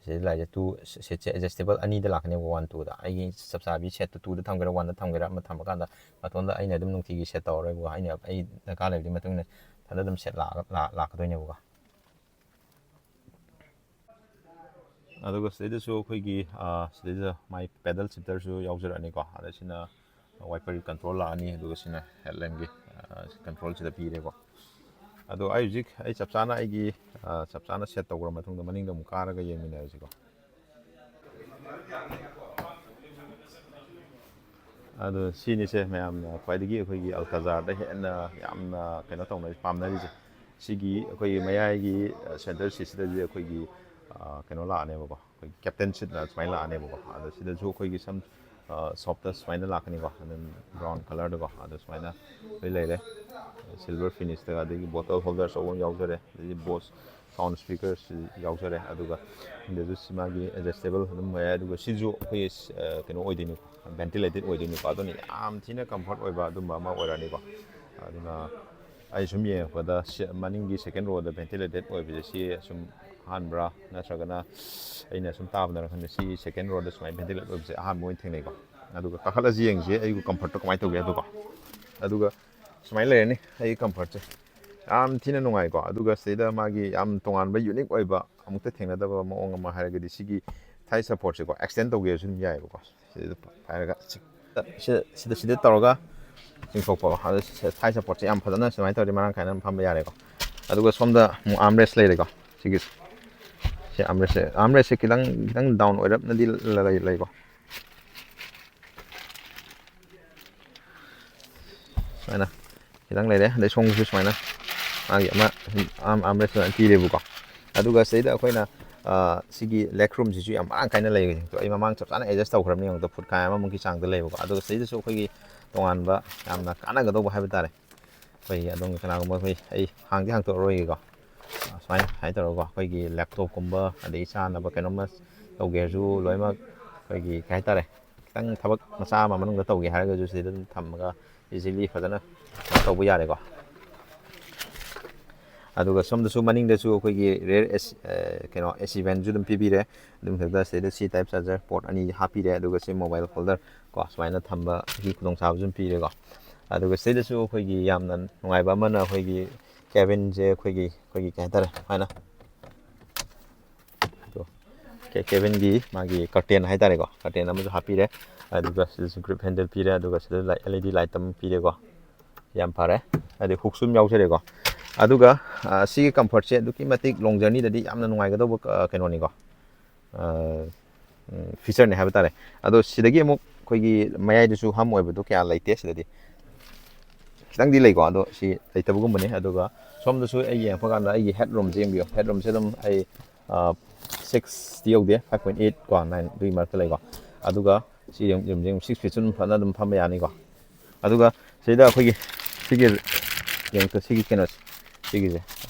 ꯁꯤꯗ ꯂꯥꯛꯏꯁꯦ 2 ꯁꯤꯠꯁꯦ ꯑꯦꯗꯖꯁꯇꯦꯕꯜ ꯑꯅꯤꯗ ꯂꯥꯛꯀꯅꯦꯕ 1 2ꯗ ꯑꯩꯒꯤ ꯆꯞ ꯆꯥꯕꯤ ꯁꯦꯠꯇꯨ 2ꯗ ꯊꯝꯒꯦꯔꯥ 1ꯗ ꯊꯝꯒꯦꯔꯥ ꯑꯃ ꯊꯝꯃꯀꯥꯟꯗ ꯃꯇꯣꯟꯗ ꯑꯩꯅ ꯑꯗꯨꯝ ꯅꯨꯡꯇꯤꯒꯤ ꯁꯦꯠ ꯇꯧꯔꯣꯏꯕꯀꯣ ꯑꯩ ꯗꯔꯀꯥꯔ ꯂꯩꯕꯒꯤ ꯃꯇꯨꯡ ꯏꯟꯅ ꯊꯟꯗ ꯑꯗꯨꯝ ꯁꯦꯠ ꯂꯥꯛꯀꯗꯣꯏꯅꯦꯕꯀꯣ ꯑꯗꯨꯒ ꯁꯤꯗꯩꯗꯁꯨ ꯑꯩꯈꯣꯏꯒꯤ ꯁꯤꯗꯩꯗ ꯃꯥꯏ ꯄꯦꯗꯜ ꯁꯤꯇꯔꯁꯨ ꯌꯥꯎꯖꯔꯛꯑꯅꯤꯀꯣ ꯑꯗ ꯁꯤꯅ ꯋꯥꯏꯄꯔꯒꯤ ꯀꯟꯇ꯭ꯔꯣꯜ ꯂꯥꯛꯑꯅꯤ ꯑꯗꯨꯒ ꯁꯤꯅ ꯍꯦꯗꯂꯦꯝꯞꯒꯤ ꯀꯟꯇ꯭ꯔꯣꯜꯁꯤꯗ ꯄꯤꯔꯦꯀꯣ ꯑꯗꯣ ꯑꯩ ꯍꯧꯖꯤꯛ ꯆꯞ ꯆꯥꯅ ꯑꯩꯒꯤ ꯆꯞ ꯆꯥꯅ ꯁꯦꯠ ꯇꯧꯈ꯭ꯔ ꯃꯇꯨꯡꯗ ꯃꯅꯤꯡꯗ ꯑꯃꯨꯛ ꯀꯥꯔꯒ ꯌꯦꯡꯃꯤꯟꯅꯔꯁꯤꯀꯣ ꯑꯗꯣ ꯁꯤꯅꯤꯁꯦ ꯃꯌꯥꯝꯅ ꯈ꯭ꯋꯥꯏꯗꯒꯤ ꯑꯩꯈꯣꯏꯒꯤ ꯑꯜꯀꯥꯖꯥꯔꯗ ꯍꯦꯟꯅ ꯌꯥꯝꯅ ꯀꯩꯅꯣ ꯄꯥꯝꯅꯔꯤꯁꯦ ꯁꯤꯒꯤ ꯑꯩꯈꯣꯏꯒꯤ ꯃꯌꯥꯏꯒꯤ ꯁꯦꯟꯇꯔ ꯁꯤꯠꯁꯤꯗꯗꯤ ꯑꯩꯈꯣꯏꯒꯤ ꯀꯩꯅꯣ ꯂꯥꯛꯑꯅꯦꯕꯀꯣ ꯑꯩꯈꯣꯏꯒꯤ ꯀꯦꯞꯇꯦꯟ ꯁꯤꯠꯅ ꯁꯨꯃꯥꯏꯅ ꯂꯥꯛꯑꯅꯦꯕꯀꯣ ꯑꯗꯣ ꯁꯤꯗꯁꯨ ꯑꯩꯈꯣꯏꯒꯤ ꯁꯝ ꯁꯣꯞꯇ ꯁꯨꯃꯥꯏꯅ ꯂꯥꯛꯀꯅꯤꯀꯣ ꯑꯗꯨꯝ ꯕ꯭ꯔꯥꯎꯟ ꯀꯂꯔꯗꯀꯣ ꯑꯗꯣ ꯁꯨꯃꯥꯏꯅ ꯂꯣꯏ ꯂꯩꯔꯦ ꯁꯤꯜꯚꯔ ꯐꯤꯅꯤꯁꯇꯒ ꯑꯗꯒꯤ ꯕꯣꯇꯜ ꯍꯣꯜꯗꯔ ꯑꯆꯧꯕ ꯑꯃ ꯌꯥꯎꯖꯔꯦ ꯑꯗꯒꯤ ꯕꯣꯁ ꯁꯥꯎꯟ ꯁ꯭ꯄꯤꯀꯔꯁꯤ ꯌꯥꯎꯖꯔꯦ ꯑꯗꯨꯒ ꯁꯤꯗꯁꯨ ꯃꯥꯒꯤ ꯑꯦꯗꯖꯁꯇꯦꯕꯜ ꯑꯗꯨꯝ ꯌꯥꯏ ꯑꯗꯨꯒ ꯁꯤꯁꯨ ꯑꯩꯈꯣꯏꯒꯤ ꯀꯩꯅꯣ ꯑꯣꯏꯗꯣꯏꯅꯤꯀꯣ ꯚꯦꯟꯇꯤꯂꯦꯇꯦꯠ ꯑꯣꯏꯗꯣꯏꯅꯤꯀꯣ ꯑꯗꯨꯅ ꯌꯥꯝ ꯊꯤꯅ ꯀꯝꯐꯣꯔꯠ ꯑꯣꯏꯕ ꯑꯗꯨꯝꯕ ꯑꯃ ꯑꯣꯏꯔꯅꯤꯀꯣ ꯑꯗꯨꯅ ꯑꯩ ꯁꯨꯝ ꯌꯦꯡꯉꯛꯄꯗ ꯃꯅꯤꯡꯒꯤ ꯁꯦꯀꯦꯟ ꯔꯣꯗ ꯚꯦꯟꯇꯤꯂꯦꯇꯦꯠ ꯑꯣꯏꯕꯁꯦ ꯁꯤ ꯁꯨꯝ ꯑꯍꯥꯟꯕ꯭ꯔꯥ ꯅꯠꯇ꯭ꯔꯒꯅ ꯑꯩꯅ ꯁꯨꯝ ꯇꯥꯕꯗꯅ ꯈꯪꯗꯦ ꯁꯤ ꯁꯦꯀꯦꯟ ꯔꯣꯗ ꯁꯨꯃꯥꯏꯅ ꯚꯦꯟꯇꯤꯂꯦꯠ ꯑꯣꯏꯕꯁꯦ ꯑꯍꯥꯟꯕ ꯑꯣꯏꯅ ꯊꯦꯡꯅꯩꯀꯣ ꯑꯗꯨꯒ ꯀꯥꯈꯠꯂꯁꯤ ꯌꯦꯡꯁꯤ ꯑꯩꯒꯤ ꯀꯝꯐꯔꯠꯇꯣ ꯀꯃꯥꯏꯅ ꯇꯧꯒꯦ ꯑꯗꯨꯒ ꯁꯨꯃꯥꯏꯅ ꯂꯩꯔꯅꯤ ꯑꯩꯒꯤ ꯀꯝꯐꯔꯠꯁꯦ ꯌꯥꯝ ꯊꯤꯅ ꯅꯨꯡꯉꯥꯏꯀꯣ ꯑꯗꯨꯒ ꯁꯤꯗ ꯃꯥꯒꯤ ꯌꯥꯝ ꯇꯣꯉꯥꯟꯕ ꯌꯨꯅꯤꯛ ꯑꯣꯏꯕ ꯑꯃꯨꯛꯇ ꯊꯦꯡꯅꯗꯕ ꯃꯑꯣꯡ ꯑꯃ ꯍꯥꯏꯔꯒꯗꯤ ꯁꯤꯒꯤ ꯊꯥꯏ ꯁꯞꯄꯣꯔꯠꯁꯦꯀꯣ ꯑꯦꯛꯁꯇꯦꯟ ꯇꯧꯒꯦꯁꯨ ꯑꯗꯨꯝ ꯌꯥꯏꯑꯕꯀꯣ ꯁꯤꯗ ꯍꯥꯏꯔꯒ ꯁꯤꯗ ꯇꯧꯔꯒ ꯆꯤꯡꯊꯣꯛꯄ ꯑꯗꯨ ꯊꯥꯏ ꯁꯞꯄꯣꯔꯠꯁꯦ ꯌꯥꯝ ꯐꯖꯅ ꯁꯨꯃꯥꯏꯅ ꯇꯧꯔꯗꯤ ꯃꯔꯥꯡ ꯀꯥꯏꯅ ꯑꯗꯨꯝ ꯐꯝꯕ ꯌꯥꯔꯦꯀꯣ ꯑꯗꯨꯒ ꯁꯣꯝꯗ ꯑꯃꯨꯛ ꯑꯥꯝꯔꯦꯁ ꯂꯩꯔꯦꯀꯣ ꯁꯤꯒꯤꯁꯦ ꯁꯤ ꯑꯥꯝꯔꯦꯁꯁꯦ ꯈꯤꯇꯪ ꯗꯥꯎꯟ ꯑꯣꯏꯔꯞꯅꯗꯤ ꯂꯩꯀꯣ ꯁꯨꯃꯥꯏꯅ ꯈꯤꯇꯪ ꯂꯩꯔꯦ ꯑꯗꯩ ꯁꯣꯝꯒꯤꯁꯨ ꯁꯨꯃꯥꯏꯅ ꯃꯥꯒꯤ ꯑꯃ ꯑꯥꯝꯔꯦꯁ ꯁꯨꯃꯥꯏꯅ ꯄꯤꯔꯦꯕꯀꯣ ꯑꯗꯨꯒ ꯁꯤꯗꯩꯗ ꯑꯩꯈꯣꯏꯅ ꯁꯤꯒꯤ ꯂꯦꯛ ꯔꯨꯝꯁꯤꯁꯨ ꯌꯥꯝ ꯃꯔꯥꯡ ꯀꯥꯏꯅ ꯂꯩ ꯑꯩ ꯃꯃꯥꯡ ꯆꯞ ꯆꯥꯅ ꯑꯦꯗꯖꯁ ꯇꯧꯈ꯭ꯔꯕꯅꯤ ꯌꯦꯡꯉꯛꯇ ꯐꯨꯠ ꯀꯥꯏ ꯑꯃꯃꯨꯛꯀꯤ ꯆꯥꯡꯗ ꯂꯩꯕꯀꯣ ꯑꯗꯨꯒ ꯁꯤꯗꯩꯗꯁꯨ ꯑꯩꯈꯣꯏꯒꯤ ꯇꯣꯉꯥꯟꯕ ꯌꯥꯝꯅ ꯀꯥꯟꯅꯒꯗꯧꯕ ꯍꯥꯏꯕ ꯇꯥꯔꯦ ꯑꯩꯈꯣꯏꯒꯤ ꯑꯗꯣꯝꯒꯤ ꯀꯅꯥꯒꯨꯝꯕ ꯑꯩ ꯍꯥꯡꯇꯣꯛꯑꯔꯣꯏꯒꯦꯀꯣ ꯁꯨꯃꯥꯏꯅ ꯇꯧꯔꯒꯀꯣ ꯑꯩꯈꯣꯏꯒꯤ ꯂꯦꯞꯇꯣꯞꯀꯨꯝꯕ ꯑꯗꯒꯤ ꯆꯥꯅꯕ ꯀꯩꯅꯣꯝꯃ ꯇꯧꯒꯦ ꯍꯥꯏꯔꯁꯨ ꯂꯣꯏꯅꯃꯛ ꯑꯩꯈꯣꯏꯒꯤ ꯀꯩ ꯍꯥꯏꯇꯥꯔꯦ ꯈꯤꯇꯪ ꯊꯕꯛ ꯃꯆꯥ ꯑꯃ ꯃꯅꯨꯡꯗ ꯇꯧꯒꯦ ꯍꯥꯏꯔꯒꯁꯨ ꯁꯤꯗ ꯑꯗꯨꯝ ꯊꯝꯃꯒ ꯏꯖꯤꯂꯤ ꯐꯖꯅ ꯇꯧꯕ ꯌꯥꯔꯦꯀꯣ ꯑꯗꯨꯒ ꯁꯣꯝꯗꯁꯨ ꯃꯅꯤꯡꯗꯁꯨ ꯑꯩꯈꯣꯏꯒꯤ ꯔꯦꯌꯔ ꯀꯩꯅꯣ ꯑꯦꯁꯤ ꯚꯦꯟꯁꯨ ꯑꯗꯨꯝ ꯄꯤꯕꯤꯔꯦ ꯑꯗꯨ ꯃꯊꯛꯇ ꯁꯤꯗꯩꯗ ꯁꯤ ꯇꯥꯏꯞ ꯆꯥꯔꯖꯔ ꯄꯣꯔꯠ ꯑꯅꯤ ꯍꯥꯞꯄꯤꯔꯦ ꯑꯗꯨꯒ ꯁꯤ ꯃꯣꯕꯥꯏꯜ ꯍꯣꯜꯗꯔ ꯀꯣ ꯁꯨꯃꯥꯏꯅ ꯊꯝꯕꯒꯤ ꯈꯨꯗꯣꯡꯆꯥꯕꯁꯨ ꯑꯗꯨꯝ ꯄꯤꯔꯦꯀꯣ ꯑꯗꯨꯒ ꯁꯤꯗꯁꯨ ꯑꯩꯈꯣꯏꯒꯤ ꯌꯥꯝꯅ ꯅꯨꯡꯉꯥꯏꯕ ꯑꯃꯅ ꯑꯩꯈꯣꯏꯒꯤ ꯀꯦꯕꯤꯟꯁꯦ ꯑꯩꯈꯣꯏꯒꯤ ꯀꯩ ꯍꯥꯏꯇꯥꯔꯦ ꯁꯨꯃꯥꯏꯅ ꯀꯦꯕꯤꯟꯒꯤ ꯃꯥꯒꯤ ꯀꯔꯇꯦꯟ ꯍꯥꯏꯇꯥꯔꯦꯀꯣ ꯀꯔꯇꯦꯟ ꯑꯃꯁꯨ ꯍꯥꯞꯄꯤꯔꯦ ꯑꯗꯨꯒ ꯁꯤꯗꯁꯨ ꯒ꯭ꯔꯤꯞ ꯍꯦꯟꯗꯜ ꯄꯤꯔꯦ ꯑꯗꯨꯒ ꯁꯤꯗ LED ꯂꯥꯏꯠ ꯑꯃ ꯄꯤꯔꯦꯀꯣ ꯌꯥꯝ ꯐꯔꯦ ꯑꯗꯩ ꯍꯨꯛꯁꯨ ꯑꯗꯨꯝ ꯌꯥꯎꯖꯔꯦꯀꯣ ꯑꯗꯨꯒ ꯁꯤꯒꯤ ꯀꯝꯐꯔꯠꯁꯦ ꯑꯗꯨꯛꯀꯤ ꯃꯇꯤꯛ ꯂꯣꯡ ꯖꯔꯅꯤꯗꯗꯤ ꯌꯥꯝꯅ ꯅꯨꯡꯉꯥꯏꯒꯗꯧꯕ ꯀꯩꯅꯣꯅꯤꯀꯣ ꯐꯤꯆꯔꯅꯤ ꯍꯥꯏꯕ ꯇꯥꯔꯦ ꯑꯗꯣ ꯁꯤꯗꯒꯤ ꯑꯃꯨꯛ ꯑꯩꯈꯣꯏꯒꯤ ꯃꯌꯥꯏꯗꯁꯨ ꯍꯝ ꯑꯣꯏꯕꯗꯣ ꯀꯌꯥ ꯂꯩꯇꯦ ꯁꯤꯗꯗꯤ ꯈꯤꯇꯪꯗꯤ ꯂꯩꯀꯣ ꯑꯗꯣ ꯁꯤ ꯂꯩꯇꯕꯒꯨꯝꯕꯅꯤ ꯑꯗꯨꯒ ꯁꯣꯝꯗꯁꯨ ꯑꯩ ꯌꯦꯡꯉꯛꯄ ꯀꯥꯟꯗ ꯑꯩꯒꯤ ꯍꯦꯠ ꯔꯨꯝꯁꯦ ꯌꯦꯡꯕꯤꯌꯣ ꯍꯦꯠ ꯔꯨꯝꯁꯦ ꯑꯗꯨꯝ ꯑꯩ 6ꯗꯤ ꯌꯧꯗꯦ 5.8 ꯀꯣ 9 ꯑꯗꯨꯒꯤ ꯃꯔꯛꯇ ꯂꯩꯀꯣ ꯑꯗꯨꯒ ꯁꯤ ꯔꯨꯝꯁꯦ 6 ꯐꯤꯠꯁꯨ ꯑꯗꯨം ꯐꯖꯅ ꯑꯗꯨꯝ ꯐꯝꯕ ꯌꯥꯅꯤꯀꯣ ꯑꯗꯨꯒ ꯁꯤꯗ ꯑꯩꯈꯣꯏꯒꯤ ꯁꯤꯒꯤ ꯀꯩꯅꯣꯁꯦ ꯁꯤꯒꯤꯁꯦ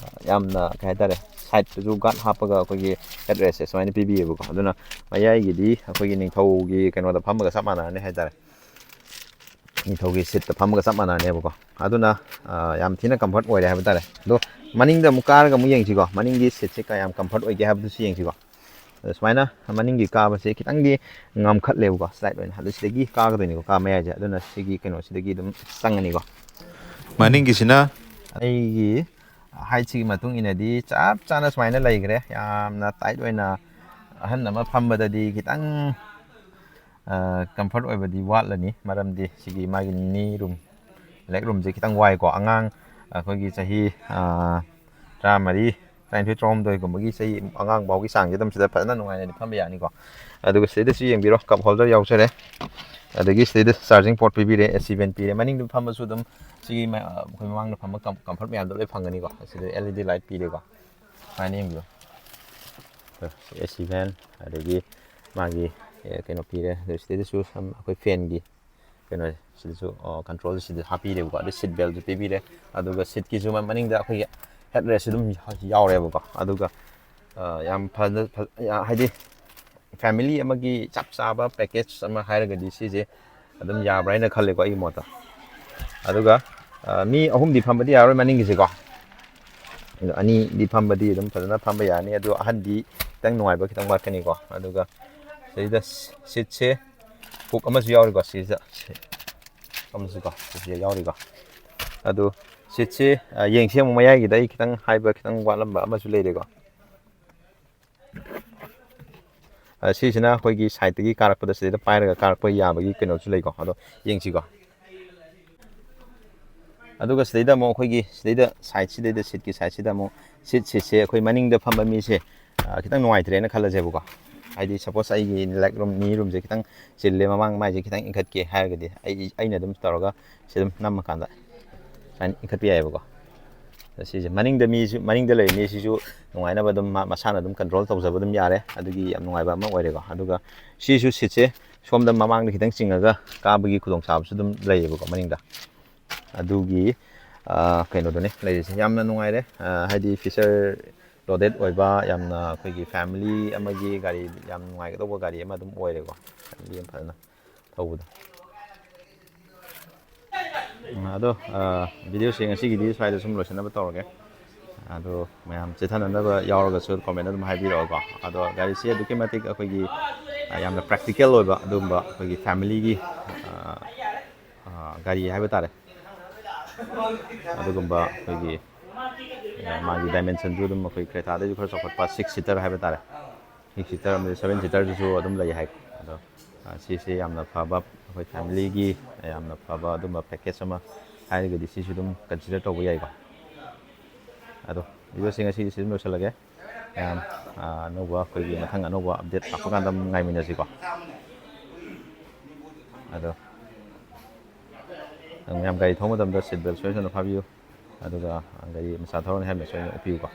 ꯌꯥꯝꯅ ꯀꯩ ꯍꯥꯏꯇꯥꯔꯦ ꯁꯥꯏꯗꯇꯁꯨ ꯒꯥꯔꯗ ꯍꯥꯞꯄꯒ ꯑꯩꯈꯣꯏꯒꯤ ꯍꯦꯠ ꯔꯦꯁꯁꯦ ꯁꯨꯃꯥꯏꯅ ꯄꯤꯕꯤꯌꯦꯕꯀꯣ ꯑꯗꯨꯅ ꯃꯌꯥꯏꯒꯤꯗꯤ ꯑꯩꯈꯣꯏꯒꯤ ꯅꯤꯡꯊꯧꯒꯤ ꯀꯩꯅꯣꯗ ꯐꯝꯃꯒ ꯆꯞ ꯃꯥꯟꯅꯔꯅꯤ ꯍꯥꯏꯇꯥꯔꯦ ꯅꯤꯡꯊꯧꯒꯤ ꯁꯤꯠꯇ ꯐꯝꯃꯒ ꯆꯞ ꯃꯥꯟꯅꯔꯅꯦꯕꯀꯣ ꯑꯗꯨꯅ ꯌꯥꯝ ꯊꯤꯅ ꯀꯝꯐꯔꯠ ꯑꯣꯏꯔꯦ ꯍꯥꯏꯕ ꯇꯥꯔꯦ ꯑꯗꯣ ꯃꯅꯤꯡꯗ ꯑꯃꯨꯛ ꯀꯥꯔꯒ ꯑꯃꯨꯛ ꯌꯦꯡꯁꯤꯀꯣ ꯃꯅꯤꯡꯒꯤ ꯁꯤꯠꯁꯦ ꯀꯌꯥꯝ ꯀꯝꯐꯔꯠ ꯑꯣꯏꯒꯦ ꯍꯥꯏꯕꯗꯨꯁꯨ ꯌꯦꯡꯁꯤꯀꯣ ꯑꯗꯣ ꯁꯨꯃꯥꯏꯅ ꯃꯅꯤꯡꯒꯤ ꯀꯥꯕꯁꯦ ꯈꯤꯇꯪꯗꯤ ꯉꯝꯈꯠꯂꯦꯕꯀꯣ ꯁ꯭ꯂꯥꯏꯠ ꯑꯣꯏꯅ ꯑꯗꯨ ꯁꯤꯗꯒꯤ ꯀꯥꯒꯗꯣꯏꯅꯤꯀꯣ ꯀꯥ ꯃꯌꯥꯏꯁꯦ ꯑꯗꯨꯅ ꯁꯤꯒꯤ ꯀꯩꯅꯣꯁꯤꯗꯒꯤ ꯑꯗꯨꯝ ꯆꯪꯉꯅꯤꯀꯣ ꯃꯅꯤꯡꯒꯤꯁꯤꯅ ꯑꯩꯒꯤ ꯍꯥꯏꯠꯁꯤꯒꯤ ꯃꯇꯨꯡ ꯏꯟꯅꯗꯤ ꯆꯞ ꯆꯥꯅ ꯁꯨꯃꯥꯏꯅ ꯂꯩꯈ꯭ꯔꯦ ꯌꯥꯝꯅ ꯇꯥꯏꯠ ꯑꯣꯏꯅ ꯑꯍꯟ ꯑꯃ ꯐꯝꯕꯗꯗꯤ ꯈꯤꯇꯪ ꯀꯝꯐꯔꯠ ꯑꯣꯏꯕꯗꯤ ꯋꯥꯠꯂꯅꯤ ꯃꯔꯝꯗꯤ ꯁꯤꯒꯤ ꯃꯥꯒꯤ ꯂꯦꯛ ꯔꯨꯝꯁꯦ ꯈꯤꯇꯪ ꯋꯥꯏꯀꯣ ꯑꯉꯥꯡ ꯑꯩꯈꯣꯏꯒꯤ ꯆꯍꯤ 13 22 23 ꯆꯍꯤ ꯑꯉꯥꯡ ꯐꯥꯎꯒꯤ ꯆꯥꯡꯁꯦ ꯑꯗꯨꯝ ꯁꯤꯗ ꯐꯖꯅ ꯅꯨꯡꯉꯥꯏꯅꯗꯤ ꯐꯝꯕ ꯌꯥꯅꯤꯀꯣ ꯑꯗꯨꯒ ꯁꯤꯗꯩꯗꯁꯨ ꯌꯦꯡꯕꯤꯔꯣ ꯀꯞ ꯍꯣꯜꯗꯔ ꯌꯥꯎꯖꯔꯦ ꯑꯗꯒꯤ ꯁꯤꯗꯩꯗ ꯆꯥꯔꯖꯤꯡ ꯄꯣꯔꯠ ꯄꯤꯕꯤꯔꯦ ꯑꯦꯁꯤ ꯚꯦꯟ ꯄꯤꯔꯦ ꯃꯅꯤꯡꯗ ꯐꯝꯕꯁꯨ ꯑꯗꯨꯝ ꯁꯤꯒꯤ ꯑꯩꯈꯣꯏ ꯃꯃꯥꯡꯗ ꯐꯝꯕ ꯀꯝꯐꯔꯠ ꯃꯌꯥꯝꯗꯣ ꯂꯣꯏ ꯐꯪꯒꯅꯤꯀꯣ ꯁꯤꯗ LED ꯂꯥꯏꯠ ꯄꯤꯔꯦꯀꯣ ꯁꯨꯃꯥꯏꯅ ꯌꯦꯡꯕꯤꯌꯣ ꯑꯦꯁꯤ ꯚꯦꯟ ꯑꯗꯒꯤ ꯃꯥꯒꯤ ꯀꯩꯅꯣ ꯄꯤꯔꯦ ꯑꯗꯨ ꯁꯤꯗꯩꯗꯁꯨ ꯑꯩꯈꯣꯏ ꯐꯦꯟꯒꯤ ꯀꯩꯅꯣꯁꯦ ꯁꯤꯗꯁꯨ ꯀꯟꯇ꯭ꯔꯣꯜꯁꯦ ꯁꯤꯗ ꯍꯥꯞꯄꯤꯔꯦꯕꯀꯣ ꯑꯗꯩ ꯁꯤꯠ ꯕꯦꯜꯁꯨ ꯄꯤꯕꯤꯔꯦ ꯑꯗꯨꯒ ꯁꯤꯠꯀꯤꯁꯨ ꯃꯅꯤꯡꯗ ꯑꯩꯈꯣꯏꯒꯤ ꯍꯦꯠ ꯔꯦꯁꯁꯨ ꯑꯗꯨꯝ ꯌꯥꯎꯔꯦꯕꯀꯣ ꯑꯗꯨꯒ ꯌꯥꯝ ꯍꯥꯏꯗꯤ ꯐꯦꯃꯤꯂꯤ ꯑꯃꯒꯤ ꯆꯞ ꯆꯥꯕ ꯄꯦꯀꯦꯖ ꯑꯃ ꯍꯥꯏꯔꯒꯗꯤ ꯁꯤꯁꯦ ꯑꯗꯨꯝ ꯌꯥꯕ꯭ꯔꯥ ꯍꯥꯏꯅ ꯈꯜꯂꯦꯀꯣ ꯑꯩꯒꯤ ꯃꯣꯠꯇ ꯑꯗꯨꯒ ꯃꯤ 3ꯗꯤ ꯐꯝꯕꯗꯤ ꯌꯥꯔꯣꯏ ꯃꯅꯤꯡꯒꯤꯁꯦꯀꯣ 2ꯗꯤ ꯐꯝꯕꯗꯤ ꯑꯗꯨꯝ ꯐꯖꯅ ꯐꯝꯕ ꯌꯥꯅꯤ ꯑꯗꯣ ꯑꯍꯟꯗꯤ khitang nuai ba khitang watkani ko aduga sida seat se hook amasu yauri ko sida amasu ko sida yauri ko adu seat se yengse mu mayai gi dai khitang haiba khitang walamba amasu leire ko sisina khoi gi side gi karak pada sida pairaga karak pa ya ba gi keno su lei ko ado yengsi ko aduga sida mo khoi gi sida side sida seat ki side sida mo seat se khoi maning da phamba mi se khitang nuai tre na khala je bu ko haidi suppose ai gi leg room ni room je khitang chille mamang mai je khitang ingkhat ke ha ga di ai na dum taraga sidum nam kan da san ingkhat pi ai bu ko si je maning da mi su maning da lei mi si su nuai na ba dum masana dum control tau ja ba dum yare adugi am nuai ba ma oire ko aduga si su sit se som da mamang da khitang chingaga ka ba gi khudong sa su dum lei bu ko maning da adugi kaino do ne lei se yamna nuai re haidi feature loaded oiba yamna khoi family amagi gari yam nuai ga gari ama dum oire ko yam phana thauda ado video sing asi gi swai da sum lotion ba tawge ado mayam chethana na ba yauraga su comment dum hai biro ko ado gari se dukimatic khoi gi yamna practical oiba dum ba khoi family gi gari hai ba tare ado gumba khoi gi magi dimension ju dum khoi kreta da ju khar sokot pa 6 seater hai ba tare 6 seater am 7 seater ju adum lai hai ado si se yamna phaba khoi family gi yamna phaba dum package ama hai ga di si su dum consider to yai ko ado video sing asi si dum losalage yam no ba khoi gi mathang no ba update pa kan dam ngai min si ko ado yam gai thong dam da seat belt soin na phabiu aduga gai masa thoron helmet soin upiu ko